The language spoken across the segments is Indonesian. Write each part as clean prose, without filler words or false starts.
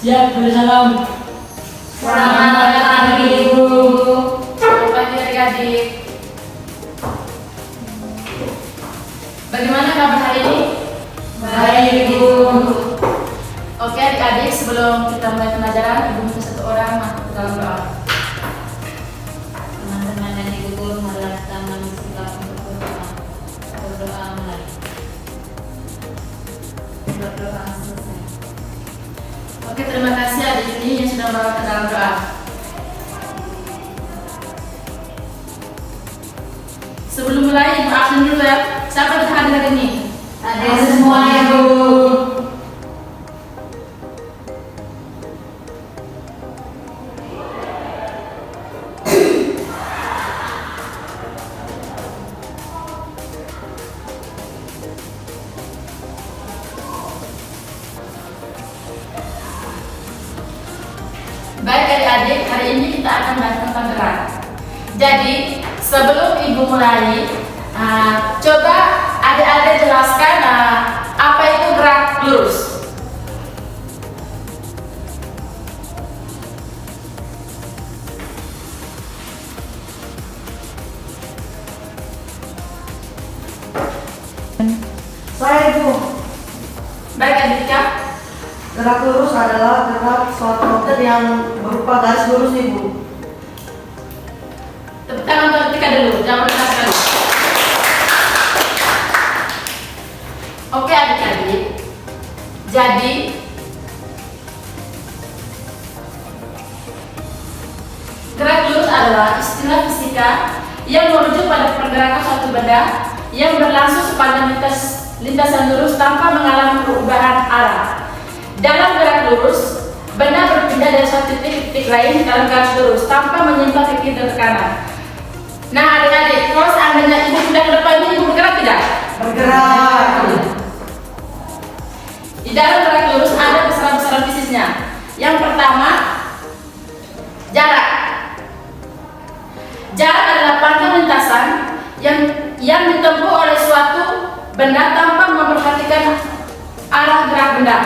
Siap, salam. Selamat pagi Ibu. Selamat pagi adik-adik. Bagaimana kabar hari ini? Baik, Ibu. Oke adik-adik, sebelum kita mulai pelajaran, Ibu minta satu orang masuk ke dalam doa. Teman-teman dan ibu guru, marilah kita mengucapkan untuk berdoa mulai. Berdoa selesai. Oke, terima kasih adik ini yang sudah membawa ke dalam doa. Sebelum mulai, Ibu absen dulu ya. Siapa yang hadir hari ini? Ada semua Ibu. Baik adik-adik, hari ini kita akan bahas tentang gerak. Jadi, sebelum Ibu mulai, coba adik-adik jelaskan apa itu gerak lurus. Saya Ibu, Baik adik-adik, gerak lurus adalah gerak suatu objek yang berupa garis lurus Ibu. tepuk tangan untuk Tika dulu, jangan menjelaskan. Oke adik-adik, jadi gerak lurus adalah istilah fisika yang merujuk pada pergerakan suatu benda yang berlangsung sepanjang lintasan lurus tanpa mengalami perubahan arah. Dalam gerak lurus, benda berpindah dari suatu titik ke titik lain dalam garis lurus tanpa menyimpang ke kiri dan ke kanan. Nah adik-adik, kalau seandainya Ibu pindah ke depan ini, Ibu bergerak tidak? Bergerak. Di dalam gerak lurus ada besaran-besaran fisiknya. Yang pertama, jarak. Jarak adalah panjang lintasan yang ditempuh oleh suatu benda tanpa memperhatikan arah gerak benda.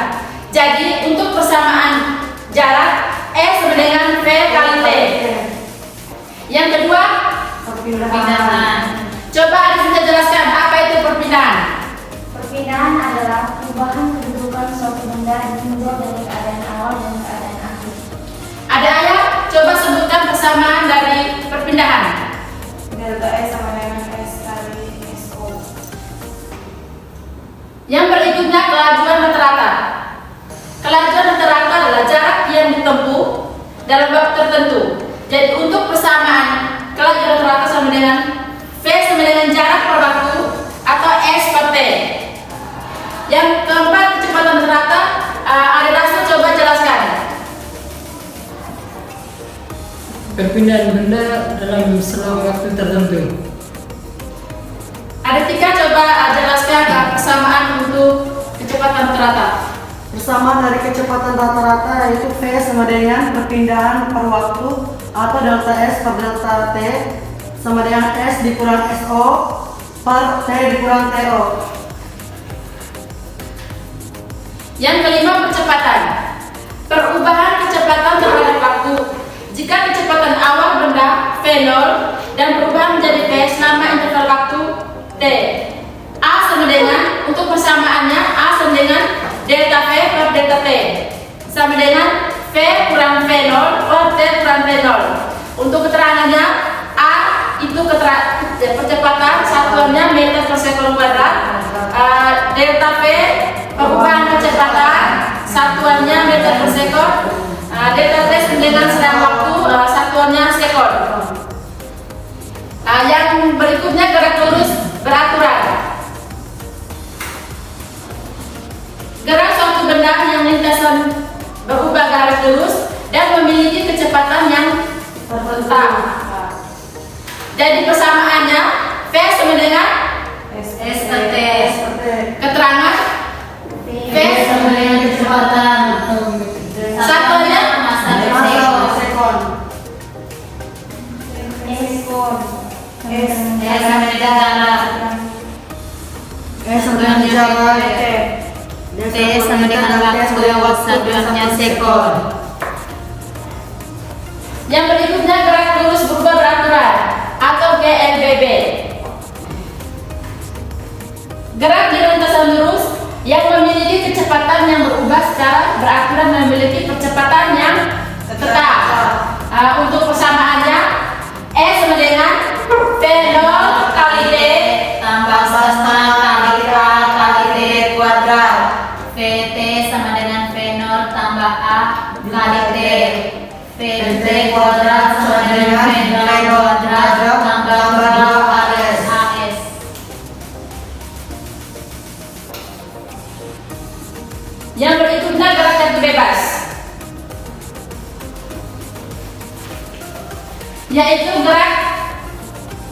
Jadi untuk persamaan jarak E sama dengan V kali T. Yang kedua, Perpindahan. coba adik bisa jelaskan apa itu perpindahan. Perpindahan adalah perubahan kedudukan suatu benda ditinjau dari keadaan awal dan keadaan akhir. Ada ayah, coba sebutkan persamaan dari perpindahan. Delta S sama dengan S kali SO. Yang berikutnya kelajuan rata-rata. Kelajuan rata-rata adalah jarak yang ditempuh dalam waktu tertentu. Jadi untuk persamaan kelajuan rata-rata sama dengan V sama dengan jarak per waktu atau S per T. Yang keempat, kecepatan rata. Ada Rasul coba jelaskan. Perpindahan benda dalam selang waktu tertentu. Ada Tika coba jelaskan persamaan untuk kecepatan rata-rata. Persamaan dari kecepatan rata-rata yaitu V sama dengan perpindahan per waktu atau delta S per delta T sama dengan S dikurang SO per T dikurang TO. Yang kelima, percepatan. Perubahan kecepatan terhadap waktu. Jika kecepatan awal benda V0 dan perubahan menjadi V selama interval waktu T. A sama dengan, untuk persamaannya A sama dengan delta V per delta T sama dengan V kurang V0 per T kurang V0. Untuk keterangannya, A itu percepatan, satuannya meter per sekon kuadrat. Delta V perubahan kecepatan, satuannya meter per sekon. Delta T dengan sedang waktu, satuannya sekon. Yang berikutnya gerak lurus beraturan. Gerak suatu benda yang lintasan berubah garis lurus dan memiliki kecepatan yang tertentu. Jadi persamaannya V sama dengan S per T. keterangan V Sama dengan kecepatan. satuannya Masa per Masa sekon. Eskon. S sama dengan jarak. S sama dengan jarak T T sama dengan waktu satunya sekon. Yang berikutnya gerak lurus berubah beraturan atau GLBB. Gerak di lintasan lurus yang memiliki kecepatan yang berubah secara beraturan dan memiliki percepatan yang tetap. Untuk persamaannya E sama dengan V0 kali T Tambah sama kali A kali T kuadrat. VT sama dengan V0 tambah A kali T. VT kuadrat sama dengan V0 kuadrat tambah 2 AS. Yang berikutnya gerak jatuh bebas, yaitu gerak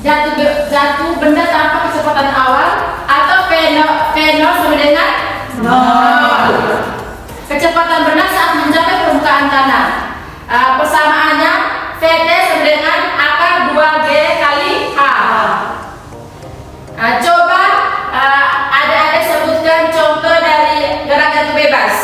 jatuh benda tanpa kecepatan awal atau V0 sama dengan 0. Kecepatan benda saat mencapai permukaan tanah. Persamaannya VT sama dengan akar 2G kali A. Coba adik-adik sebutkan contoh dari gerak jatuh bebas.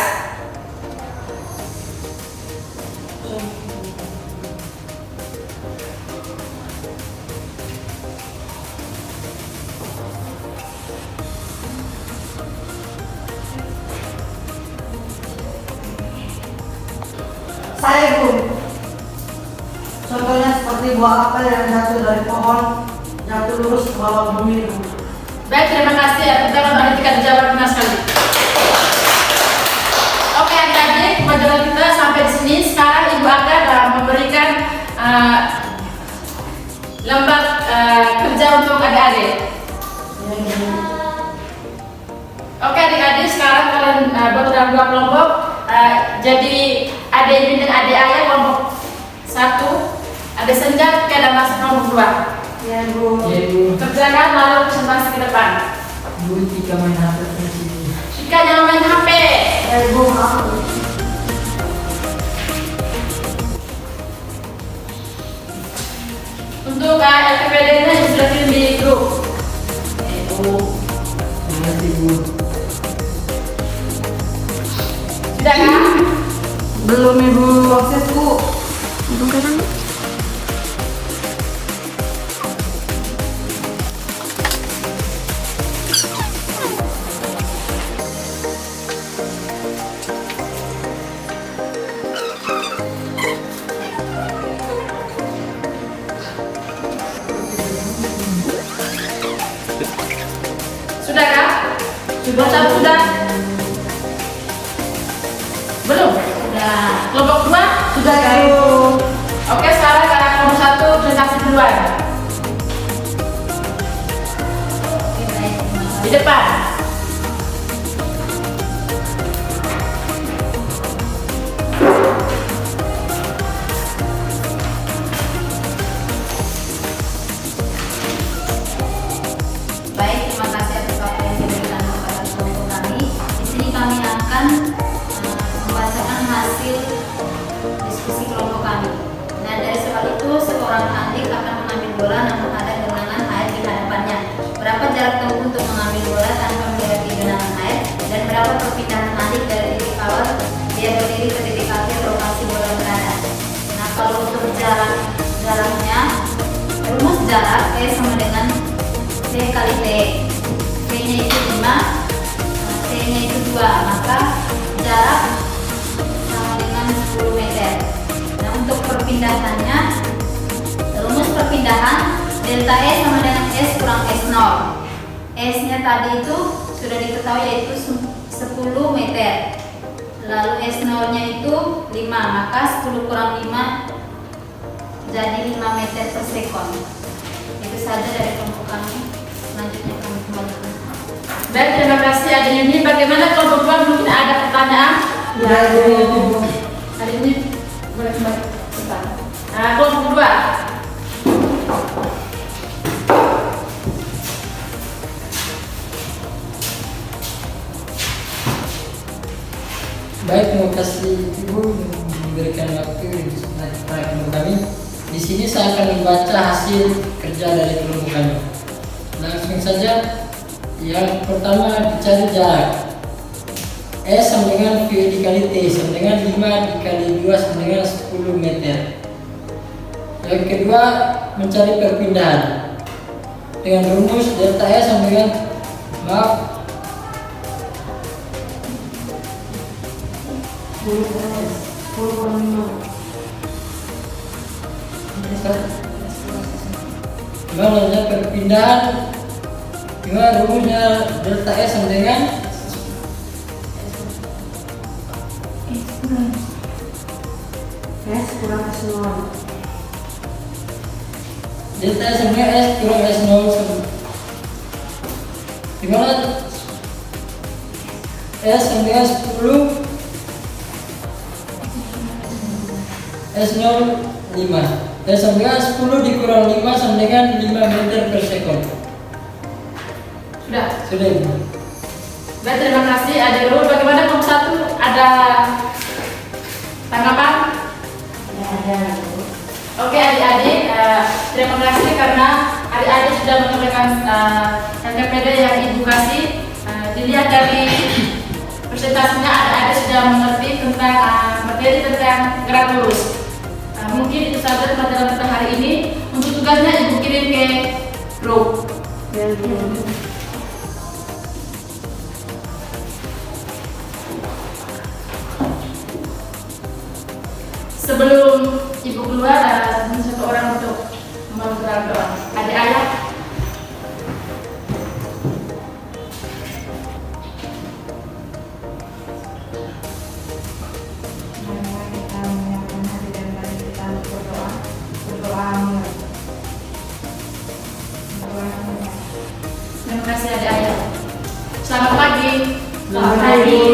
Saya Ibu. Contohnya seperti buah apel yang jatuh dari pohon, jatuh lurus ke bawah bumi. Ibu. Baik, terima kasih. Kita akan dijawab benar sekali. Oke adik-adik, pelajaran kita sampai di sini. Sekarang Ibu akan memberikan lembar kerja untuk adik-adik. Oke adik-adik, sekarang kalian buat dalam 2 kelompok. Jadi adik Imin dan adik Ayah kelompok 1, adik Senja dan masuk kelompok 2. Ya Ibu. Ya Ibu. Kerjakan lalu presentasi ke depan. Bu Tika main HP di sini. Jika jangan main HP. Ya Ibu, maaf. Untuk LPPD-nya sudah kirim di grup. Terima kasih Bu. Sudah kan? Belum Ibu, proses Bu. Sudah kan? Sudah. Belum? Sudah. Kelompok 2 Sudah Ibu. Oke, sekarang karena kelompok 1 presentasi duluan. Oke, baik, terima Di kasih. depan. Baik, terima kasih atas waktu yang diberikan kepada kelompok kami. Di sini kami akan membacakan hasil diskusi kelompok kami. Nah, dari soal itu seorang adik akan mengambil bola namun ada genangan air di hadapannya. Berapa jarak tempuh untuk mengambil bola tanpa melewati genangan air dan berapa perpindahan adik dari titik awal dia berdiri ke titik akhir lokasi bola berada. Nah, kalau untuk jaraknya, rumus jarak E sama dengan C kali T. T-nya itu 5, T-nya itu 2, maka jarak sama dengan 10 meter. Nah, untuk perpindahannya, rumus perpindahan delta E sama dengan S kurang S0. S-nya tadi itu sudah diketahui yaitu 10 meter. Lalu S0-nya itu 5, maka 10 kurang 5 jadi 5 meter per sekon. Itu saja dari kelompok kami. Selanjutnya kami kembalikan. Baik, terima kasih adik Yuni. Bagaimana kelompok 2 mungkin ada pertanyaan? Ya Ibu. Adik Yuni boleh kembali ke depan. Nah, kelompok 2. Baik, terima kasih Ibu memberikan waktu di kelompok kami. Di sini saya akan membaca hasil kerja dari kelompok kami. Langsung saja, yang pertama dicari jarak. S sama dengan V dikali T sama dengan 5 dikali 2 sama dengan 10 meter. Yang kedua, mencari perpindahan dengan rumus delta S sama dengan maaf 10 kurang 5. gimana perpindahan, gimana rumusnya delta S sama dengan S kurang S0. delta S sama dengan S kurang S0 gimana S sama dengan 10 S0 5. S sama dengan 10 dikurang 5 sama dengan 5 meter per sekon. Sudah. Sudah Ibu. Baik, terima kasih Adirul. Bagaimana kelompok 1? Ada tanggapan? Oke adik-adik, terima kasih karena adik-adik sudah mengerjakan LKPD yang Ibu kasih. Dilihat dari presentasinya adik-adik sudah mengerti tentang materi tentang gerak lurus. Mungkin itu saja pelajaran kita hari ini. Untuk tugasnya Ibu kirim ke grup. Sebelum Ibu keluar, ada satu orang untuk memperoleh doa. Adik ayah. Terima kasih adik ayah. Selamat pagi. Selamat pagi.